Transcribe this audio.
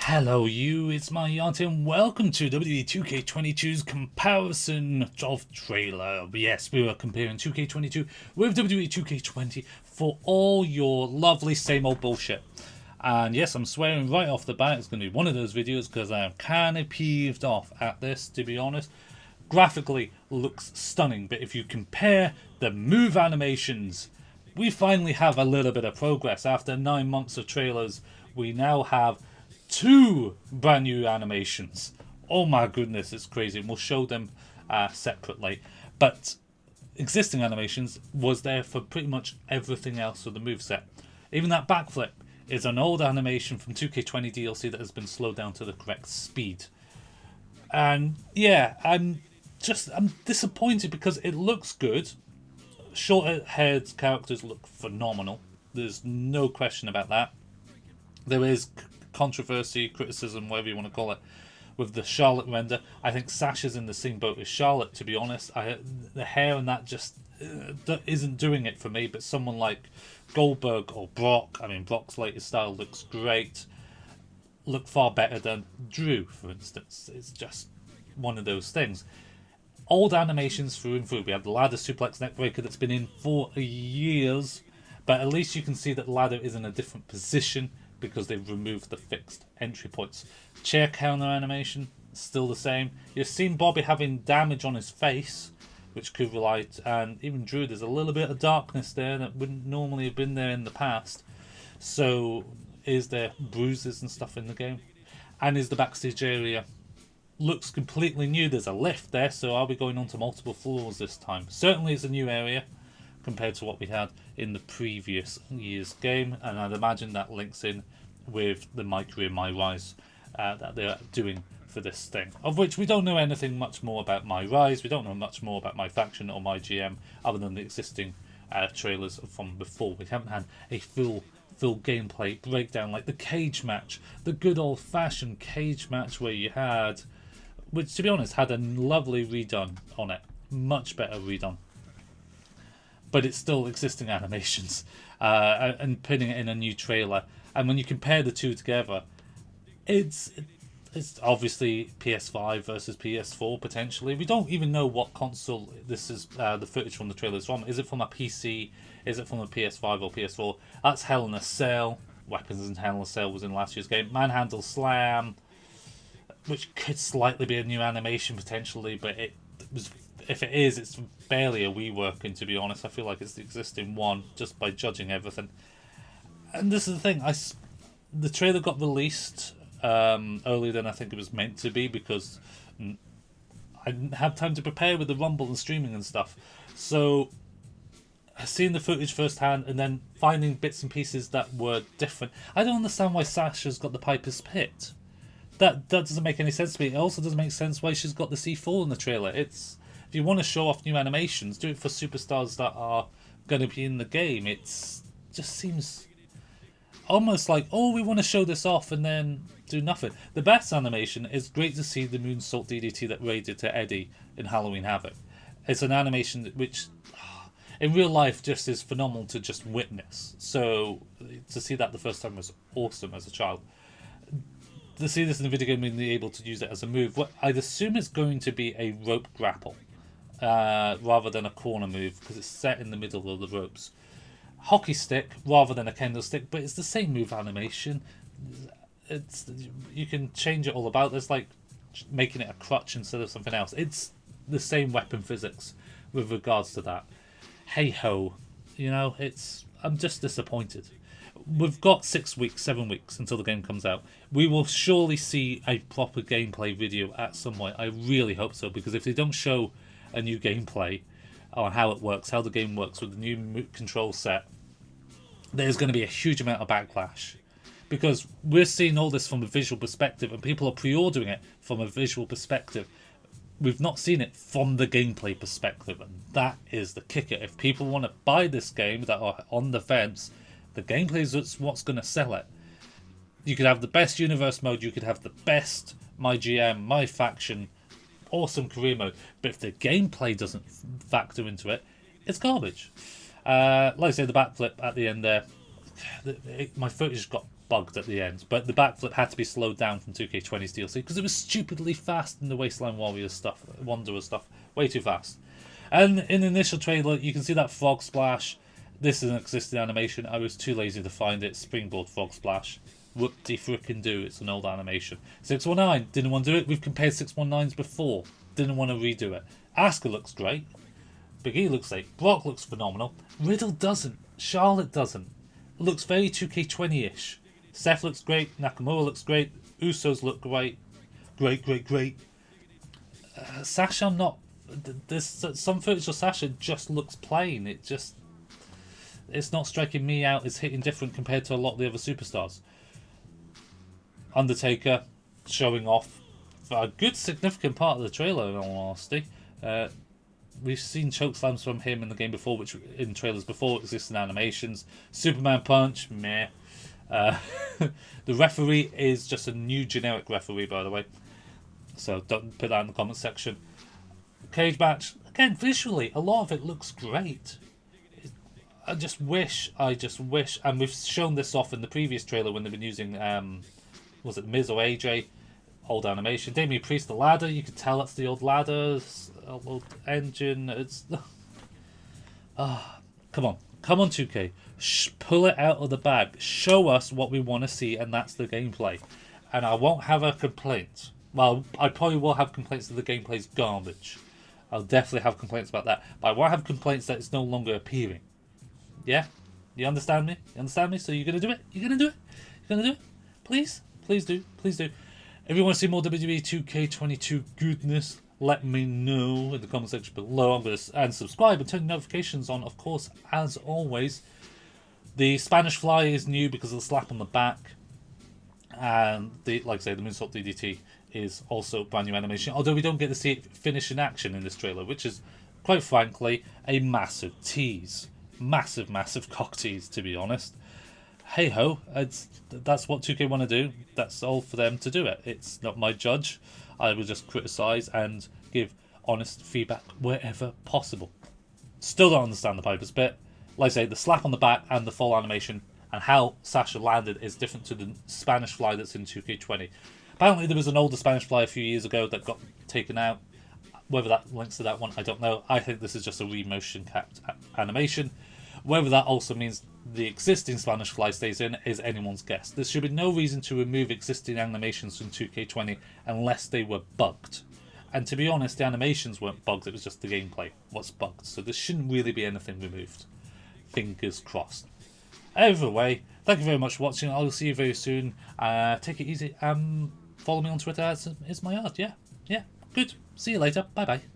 Hello you, it's my Yard and welcome to WWE 2K22's comparison of trailer. Yes, we were comparing 2K22 with WWE 2K20 for all your lovely same old bullshit. And yes, I'm swearing right off the bat, it's going to be one of those videos because I am kind of peeved off at this, to be honest. Graphically looks stunning, but if you compare the move animations, we finally have a little bit of progress. After 9 months of trailers, we now have 2 brand new animations. Oh my goodness, it's crazy. And we'll show them separately. But existing animations was there for pretty much everything else of the moveset. Even that backflip is an old animation from 2K20 DLC that has been slowed down to the correct speed. And yeah, I'm disappointed because it looks good. Short-haired characters look phenomenal. There's no question about that. There is controversy, criticism, whatever you want to call it, with the Charlotte render. I think Sasha's in the same boat as Charlotte, to be honest. The hair and that just isn't doing it for me, but someone like Goldberg or Brock, I mean, Brock's latest style looks great. Look far better than Drew, for instance. It's just one of those things. Old animations through and through. We have the ladder suplex neckbreaker that's been in for years, but at least you can see that the ladder is in a different position because they've removed the fixed entry points. Chair counter animation, still the same. You've seen Bobby having damage on his face, which could relate, and even Drew, there's a little bit of darkness there that wouldn't normally have been there in the past. So, is there bruises and stuff in the game? And is the backstage area looks completely new? There's a lift there, so are we going on to multiple floors this time? Certainly it's a new area compared to what we had in the previous year's game, and I'd imagine that links in with the My Career, My Rise that they're doing for this thing, of which we don't know anything much more about My Rise. We don't know much more about My Faction or My GM other than the existing trailers from before. We haven't had a full gameplay breakdown like the cage match, the good old-fashioned cage match where you had, which to be honest had a lovely redone on it, much better redone. But it's still existing animations, and putting it in a new trailer. And when you compare the two together, it's obviously PS5 versus PS4 potentially. We don't even know what console this is. The footage from the trailer is from. Is it from a PC? Is it from a PS5 or PS4? That's Hell in a Cell. Weapons in Hell in a Cell was in last year's game. Manhandle Slam, which could slightly be a new animation potentially, but it was. If it is, it's barely a reworking, to be honest. I feel like it's the existing one, just by judging everything. And this is the thing, the trailer got released earlier than I think it was meant to be, because I didn't have time to prepare with the Rumble and streaming and stuff. So, seeing the footage firsthand, and then finding bits and pieces that were different. I don't understand why Sasha's got the Piper's Pit. That doesn't make any sense to me. It also doesn't make sense why she's got the C4 in the trailer. If you want to show off new animations, do it for superstars that are going to be in the game. Just seems almost like, oh, we want to show this off and then do nothing. The best animation is great to see the moonsault DDT that Ray did to Eddie in Halloween Havoc. It's an animation which, in real life, just is phenomenal to just witness. So to see that the first time was awesome as a child. To see this in the video game and be able to use it as a move, I'd assume it's going to be a rope grapple rather than a corner move, because it's set in the middle of the ropes. Hockey stick rather than a kendo stick, but it's the same move animation. You can change it all about. There's like making it a crutch instead of something else. It's the same weapon physics with regards to that. Hey ho, I'm just disappointed. We've got 7 weeks until the game comes out. We will surely see a proper gameplay video at some point. I really hope so, because if they don't show a new gameplay on how it works, how the game works with the new control set, there's going to be a huge amount of backlash. Because we're seeing all this from a visual perspective, and people are pre-ordering it from a visual perspective. We've not seen it from the gameplay perspective, and that is the kicker. If people want to buy this game that are on the fence, the gameplay is what's going to sell it. You could have the best universe mode, you could have the best My GM, My Faction, awesome career mode, but if the gameplay doesn't factor into it, it's garbage. Like I say, the backflip at the end there, my footage got bugged at the end. But the backflip had to be slowed down from 2K20's DLC because it was stupidly fast in the Wasteland Warriors stuff, Wanderer stuff, way too fast. And in the initial trailer, you can see that frog splash. This is an existing animation. I was too lazy to find it. Springboard frog splash. Whoop-de-frickin-do. It's an old animation. 619, didn't want to do it. We've compared 619s before. Didn't want to redo it. Asuka looks great. Big E looks great. Brock looks phenomenal. Riddle doesn't. Charlotte doesn't. It looks very 2K20-ish. Seth looks great. Nakamura looks great. Usos look great. Great. Sasha, I'm not... There's some footage of Sasha just looks plain. It's not striking me out. It's hitting different compared to a lot of the other superstars. Undertaker showing off for a good significant part of the trailer, in all honesty. We've seen chokeslams from him in the game before, which in trailers before existing animations. Superman punch, meh. The referee is just a new generic referee, by the way. So don't put that in the comment section. Cage match, again, visually, a lot of it looks great. I just wish, and we've shown this off in the previous trailer when they've been using, was it Miz or AJ? Old animation. Damian Priest, the ladder, you could tell that's the old ladder, old engine. It's. Come on 2K. Pull it out of the bag. Show us what we want to see, and that's the gameplay. And I won't have a complaint. Well, I probably will have complaints that the gameplay's garbage. I'll definitely have complaints about that. But I won't have complaints that it's no longer appearing. Yeah? You understand me? So you're going to do it? You're going to do it? Please? Please do. If you want to see more WWE 2K22 goodness, let me know in the comment section below. And subscribe and turn notifications on, of course, as always. The Spanish Fly is new because of the slap on the back. And, like I say, the Moonsault DDT is also brand new animation. Although we don't get to see it finish in action in this trailer, which is, quite frankly, a massive tease. Massive cock tease, to be honest. Hey ho, that's what 2K want to do. That's all for them to do it. It's not my judge. I will just criticise and give honest feedback wherever possible. Still don't understand the Piper's bit. Like I say, the slap on the back and the full animation and how Sasha landed is different to the Spanish Fly that's in 2K20. Apparently there was an older Spanish Fly a few years ago that got taken out. Whether that links to that one, I don't know. I think this is just a re-motion capped animation. Whether that also means the existing Spanish Fly stays in is anyone's guess. There should be no reason to remove existing animations from 2K20 unless they were bugged. And to be honest, the animations weren't bugged, it was just the gameplay was bugged. So there shouldn't really be anything removed. Fingers crossed. Either way, thank you very much for watching. I'll see you very soon. Take it easy. Follow me on Twitter. It's my yard. Yeah. Good. See you later. Bye-bye.